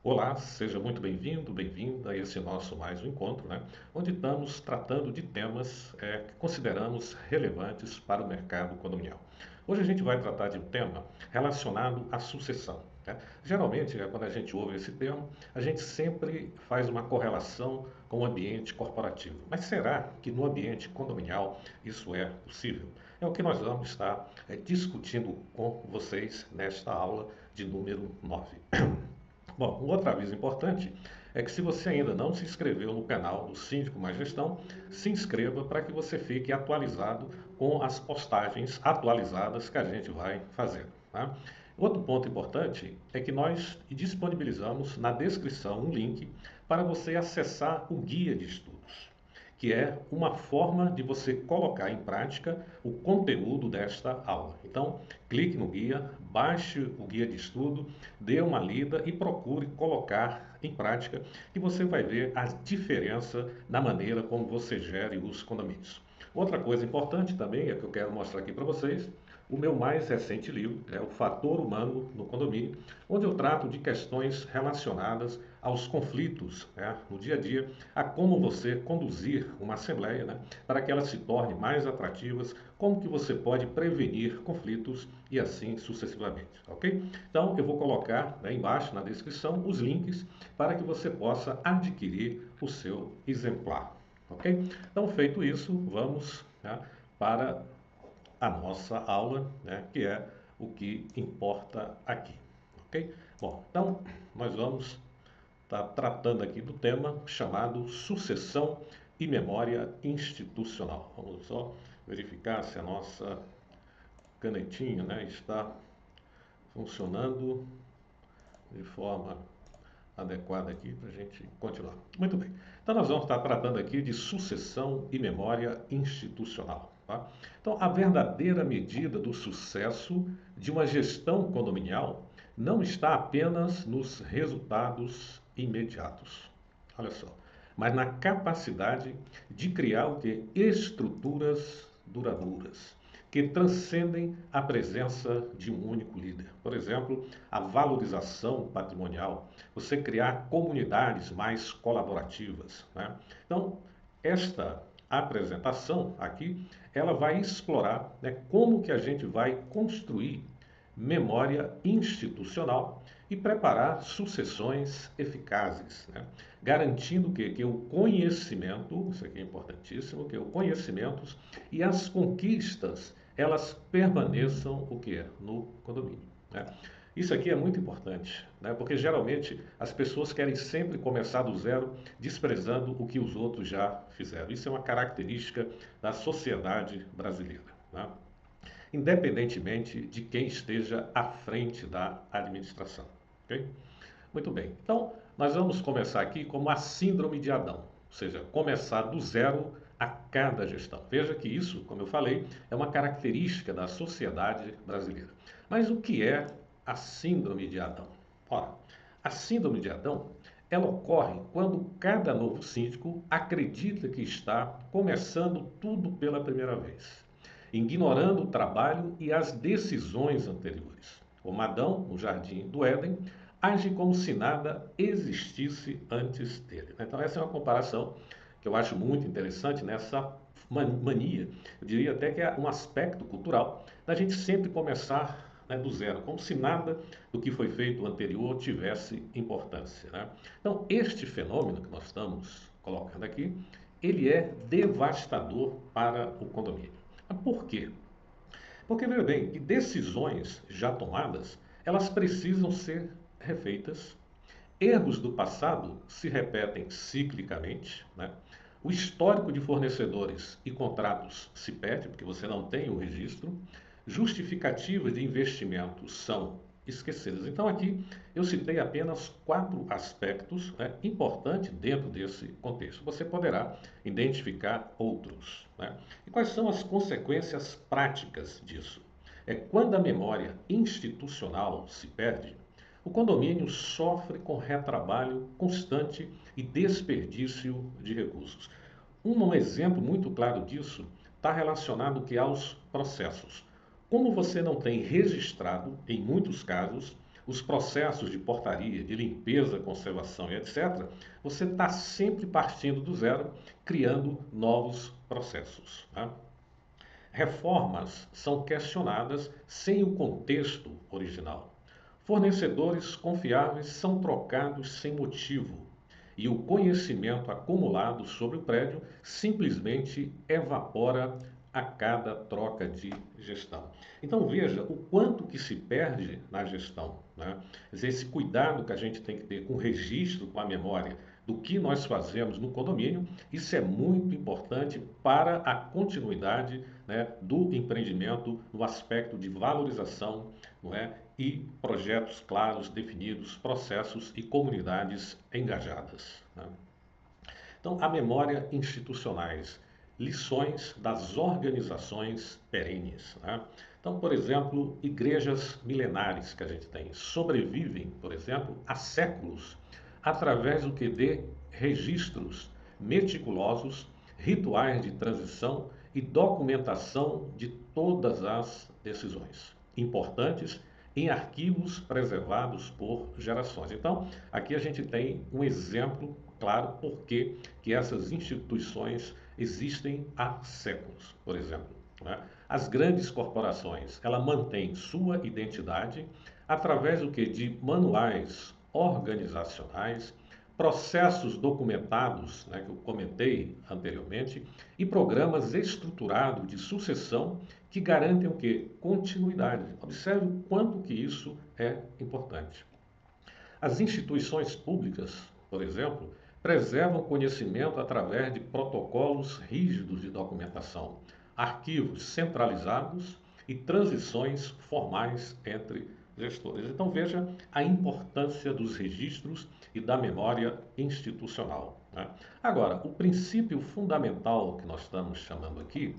Olá, seja muito bem-vindo, bem-vinda a esse nosso mais um encontro, onde estamos tratando de temas que consideramos relevantes para o mercado condominial. Hoje a gente vai tratar de um tema relacionado à sucessão. Geralmente, quando a gente ouve esse termo, a gente sempre faz uma correlação com o ambiente corporativo. Mas será que no ambiente condominial isso é possível? É o que nós vamos estar discutindo com vocês nesta aula de número 9. Bom, um outro aviso importante é que se você ainda não se inscreveu no canal do Síndico Mais Gestão, se inscreva para que você fique atualizado com as postagens atualizadas que a gente vai fazer. Tá? Outro ponto importante é que nós disponibilizamos na descrição um link para você acessar o guia de estudos, que é uma forma de você colocar em prática o conteúdo desta aula. Então, clique no guia, baixe o guia de estudo, dê uma lida e procure colocar em prática, que você vai ver a diferença na maneira como você gere os condomínios. Outra coisa importante também é que eu quero mostrar aqui para vocês, o meu mais recente livro é O Fator Humano no Condomínio, onde eu trato de questões relacionadas aos conflitos no dia a dia, a como você conduzir uma assembleia para que ela se torne mais atrativas, como que você pode prevenir conflitos e assim sucessivamente, ok? Então eu vou colocar embaixo na descrição os links para que você possa adquirir o seu exemplar, ok? Então feito isso, vamos para a nossa aula, que é o que importa aqui, ok? Bom, então nós vamos estar tratando aqui do tema chamado sucessão e memória institucional. Vamos só verificar se a nossa canetinha está funcionando de forma adequada aqui para a gente continuar. Muito bem. Então nós vamos estar tratando aqui de sucessão e memória institucional. Tá? Então a verdadeira medida do sucesso de uma gestão condominial não está apenas nos resultados imediatos. Olha só, mas na capacidade de criar o que? Estruturas duradouras, que transcendem a presença de um único líder. Por exemplo, a valorização patrimonial, você criar comunidades mais colaborativas. Então, esta apresentação aqui, ela vai explorar como que a gente vai construir memória institucional e preparar sucessões eficazes, garantindo que o conhecimento, isso aqui é importantíssimo, que o conhecimentos e as conquistas elas permaneçam o que é no condomínio. Isso aqui é muito importante, porque geralmente as pessoas querem sempre começar do zero, desprezando o que os outros já fizeram. Isso é uma característica da sociedade brasileira, independentemente de quem esteja à frente da administração. Okay? Muito bem. Então, nós vamos começar aqui com a síndrome de Adão, ou seja, começar do zero a cada gestão. Veja que isso, como eu falei, é uma característica da sociedade brasileira. Mas o que é a síndrome de Adão? Ora, a síndrome de Adão, ela ocorre quando cada novo síndico acredita que está começando tudo pela primeira vez, ignorando o trabalho e as decisões anteriores. Como Adão, no jardim do Éden, age como se nada existisse antes dele. Então essa é uma comparação que eu acho muito interessante nessa mania. Eu diria até que é um aspecto cultural da gente sempre começar do zero, como se nada do que foi feito anterior tivesse importância. Então este fenômeno que nós estamos colocando aqui, ele é devastador para o condomínio. Mas por quê? Porque, veja bem, que decisões já tomadas, elas precisam ser refeitas. Erros do passado se repetem ciclicamente. O histórico de fornecedores e contratos se perde, porque você não tem o registro. Justificativas de investimentos são esquecidas. Então, aqui eu citei apenas 4 aspectos importantes dentro desse contexto. Você poderá identificar outros. E quais são as consequências práticas disso? É quando a memória institucional se perde, o condomínio sofre com retrabalho constante e desperdício de recursos. Um exemplo muito claro disso está relacionado que aos processos. Como você não tem registrado, em muitos casos, os processos de portaria, de limpeza, conservação e etc., você está sempre partindo do zero, criando novos processos. Tá? Reformas são questionadas sem o contexto original. Fornecedores confiáveis são trocados sem motivo. E o conhecimento acumulado sobre o prédio simplesmente evapora a cada troca de gestão. Então veja o quanto que se perde na gestão, né? Quer dizer, esse cuidado que a gente tem que ter com o registro, com a memória do que nós fazemos no condomínio, isso é muito importante para a continuidade, né, do empreendimento no aspecto de valorização, não é, e projetos claros, definidos, processos e comunidades engajadas. Né? Então, a memória institucionais, lições das organizações perenes. Né? Então, por exemplo, igrejas milenares que a gente tem sobrevivem, por exemplo, há séculos através do que de registros meticulosos, rituais de transição e documentação de todas as decisões importantes em arquivos preservados por gerações. Então, aqui a gente tem um exemplo claro por que essas instituições existem há séculos, por exemplo. Né? As grandes corporações, ela mantém sua identidade através do que de manuais organizacionais, processos documentados, né, que eu comentei anteriormente, e programas estruturados de sucessão que garantem o quê? Continuidade. Observe o quanto que isso é importante. As instituições públicas, por exemplo, preservam conhecimento através de protocolos rígidos de documentação, arquivos centralizados e transições formais entre gestores. Então veja a importância dos registros e da memória institucional. Né? Agora, o princípio fundamental que nós estamos chamando aqui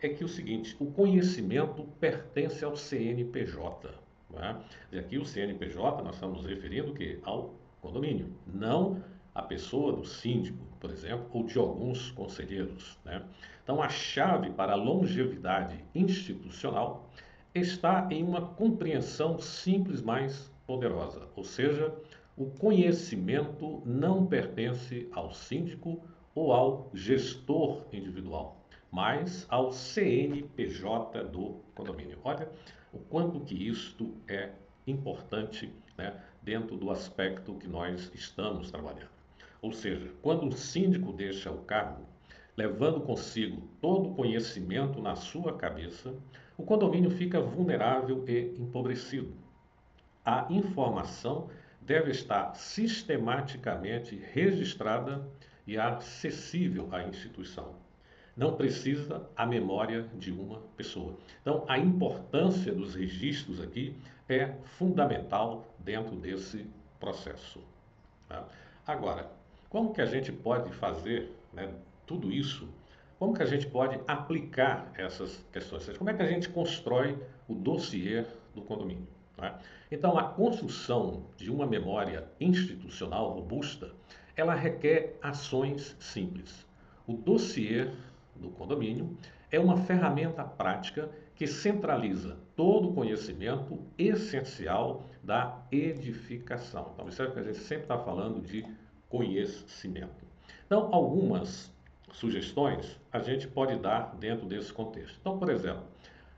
é que o seguinte, o conhecimento pertence ao CNPJ. Né? E aqui o CNPJ nós estamos referindo que ao condomínio, não a pessoa do síndico, por exemplo, ou de alguns conselheiros. Né? Então a chave para a longevidade institucional está em uma compreensão simples, mais poderosa, ou seja, o conhecimento não pertence ao síndico ou ao gestor individual, mas ao CNPJ do condomínio. Olha o quanto que isto é importante, né, dentro do aspecto que nós estamos trabalhando. Ou seja, quando o síndico deixa o cargo, levando consigo todo o conhecimento na sua cabeça, o condomínio fica vulnerável e empobrecido. A informação deve estar sistematicamente registrada e acessível à instituição. Não precisa a memória de uma pessoa. Então, a importância dos registros aqui é fundamental dentro desse processo. Tá? Agora, como que a gente pode fazer, né, tudo isso? Como que a gente pode aplicar essas questões? Ou seja, como é que a gente constrói o dossiê do condomínio? Tá? Então, a construção de uma memória institucional robusta, ela requer ações simples. O dossiê do condomínio é uma ferramenta prática que centraliza todo o conhecimento essencial da edificação. Então, observe que a gente sempre está falando de conhecimento. Então, algumas sugestões a gente pode dar dentro desse contexto. Então, por exemplo,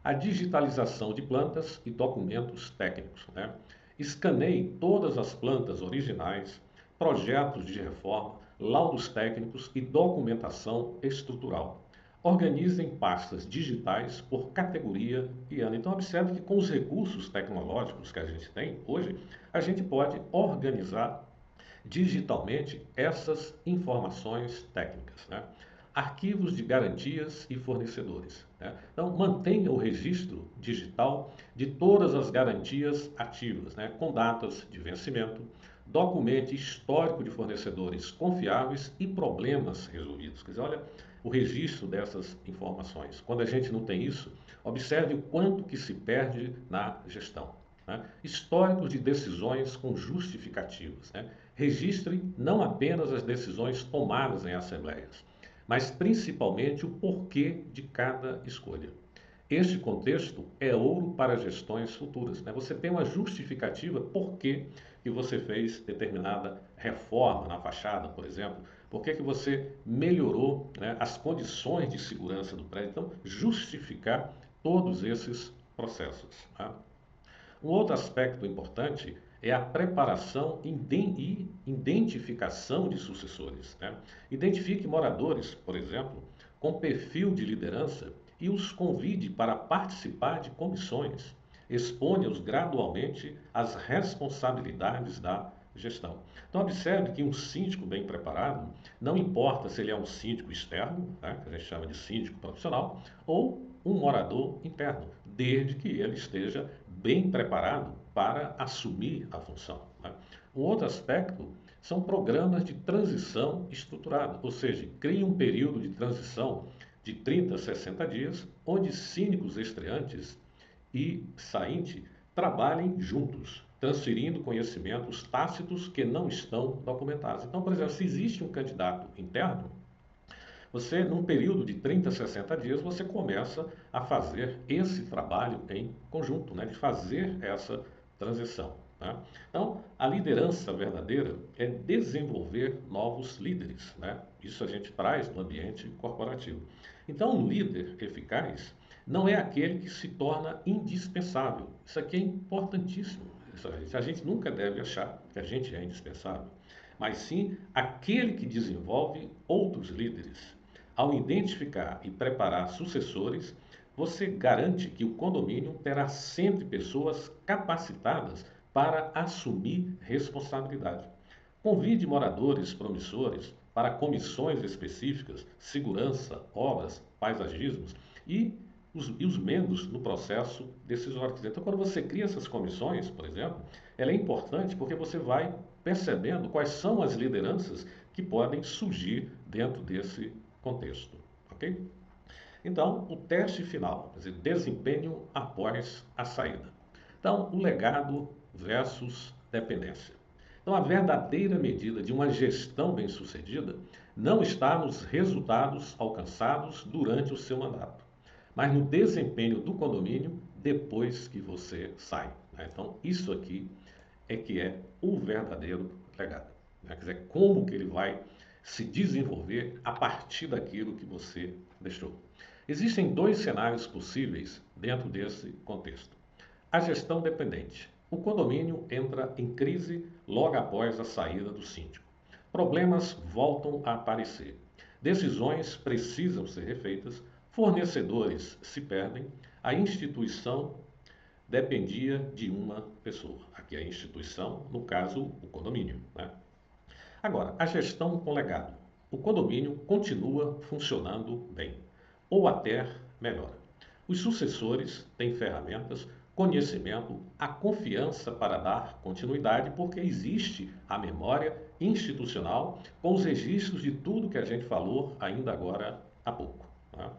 a digitalização de plantas e documentos técnicos. Né? Escaneie todas as plantas originais, projetos de reforma, laudos técnicos e documentação estrutural. Organizem pastas digitais por categoria e ano. Então, observe que com os recursos tecnológicos que a gente tem hoje, a gente pode organizar digitalmente essas informações técnicas. Né? Arquivos de garantias e fornecedores. Né? Então, mantenha o registro digital de todas as garantias ativas, né? Com datas de vencimento, documente histórico de fornecedores confiáveis e problemas resolvidos. Quer dizer, olha o registro dessas informações. Quando a gente não tem isso, observe o quanto que se perde na gestão. Né? Históricos de decisões com justificativas. Né? Registre não apenas as decisões tomadas em assembleias, mas principalmente o porquê de cada escolha. Este contexto é ouro para gestões futuras, né? Você tem uma justificativa por que você fez determinada reforma na fachada, por exemplo, por que você melhorou, né, as condições de segurança do prédio. Então, justificar todos esses processos, tá? Um outro aspecto importante é a preparação e identificação de sucessores, né? Identifique moradores, por exemplo, com perfil de liderança e os convide para participar de comissões. Exponha-os gradualmente às responsabilidades da gestão. Então, observe que um síndico bem preparado, não importa se ele é um síndico externo, né, que a gente chama de síndico profissional, ou um morador interno, desde que ele esteja bem preparado para assumir a função, né? Um outro aspecto são programas de transição estruturado, ou seja, crie um período de transição de 30 a 60 dias, onde síndicos estreantes e sainte trabalhem juntos, transferindo conhecimentos tácitos que não estão documentados. Então, por exemplo, se existe um candidato interno, você, num período de 30 a 60 dias, você começa a fazer esse trabalho em conjunto, né, de fazer essa transição, tá? Então, a liderança verdadeira é desenvolver novos líderes, né? Isso a gente traz no ambiente corporativo. Então, um líder eficaz não é aquele que se torna indispensável. Isso aqui é importantíssimo. A gente nunca deve achar que a gente é indispensável, mas sim aquele que desenvolve outros líderes. Ao identificar e preparar sucessores, você garante que o condomínio terá sempre pessoas capacitadas para assumir responsabilidade. Convide moradores promissores para comissões específicas, segurança, obras, paisagismos e os membros no processo decisório. Então, quando você cria essas comissões, por exemplo, ela é importante porque você vai percebendo quais são as lideranças que podem surgir dentro desse contexto, ok? Então, o teste final, quer dizer, desempenho após a saída. Então, o legado versus dependência. Então, a verdadeira medida de uma gestão bem-sucedida não está nos resultados alcançados durante o seu mandato, mas no desempenho do condomínio depois que você sai, né? Então, isso aqui é que é o verdadeiro legado, né? Quer dizer, como que ele vai se desenvolver a partir daquilo que você deixou. Existem dois cenários possíveis dentro desse contexto. A gestão dependente. O condomínio entra em crise logo após a saída do síndico. Problemas voltam a aparecer. Decisões precisam ser refeitas, fornecedores se perdem, a instituição dependia de uma pessoa. Aqui a instituição, no caso, o condomínio, né? Agora, a gestão com legado. O condomínio continua funcionando bem, ou até melhora. Os sucessores têm ferramentas, conhecimento, a confiança para dar continuidade, porque existe a memória institucional com os registros de tudo que a gente falou ainda agora há pouco, tá?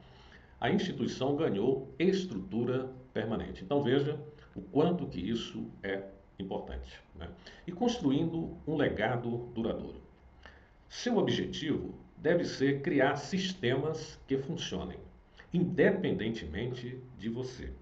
A instituição ganhou estrutura permanente. Então veja o quanto que isso é importante, né? E construindo um legado duradouro. Seu objetivo deve ser criar sistemas que funcionem, independentemente de você.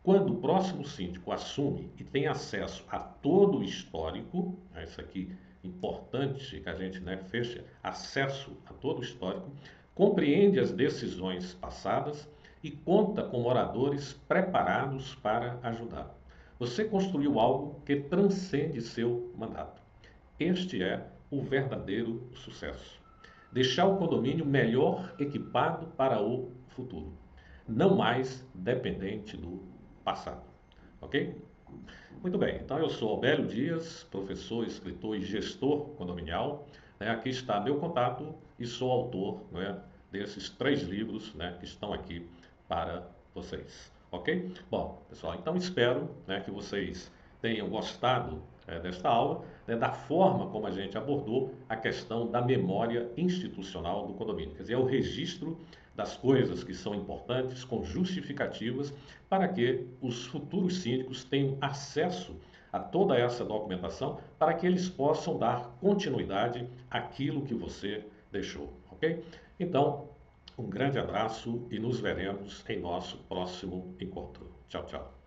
Quando o próximo síndico assume e tem acesso a todo o histórico, isso aqui é importante que a gente, né, feche acesso a todo o histórico, compreende as decisões passadas e conta com moradores preparados para ajudar. Você construiu algo que transcende seu mandato. Este é o verdadeiro sucesso. Deixar o condomínio melhor equipado para o futuro, não mais dependente do passado. Ok? Muito bem, então eu sou Albélio Dias, professor, escritor e gestor condominial, né? Aqui está meu contato e sou autor, né, desses 3 livros, né, que estão aqui para vocês. Ok? Bom, pessoal, então espero, né, que vocês tenham gostado desta aula, né, da forma como a gente abordou a questão da memória institucional do condomínio. Quer dizer, é o registro das coisas que são importantes, com justificativas, para que os futuros síndicos tenham acesso a toda essa documentação, para que eles possam dar continuidade àquilo que você deixou, ok? Então, Um grande abraço e nos veremos em nosso próximo encontro. Tchau, tchau.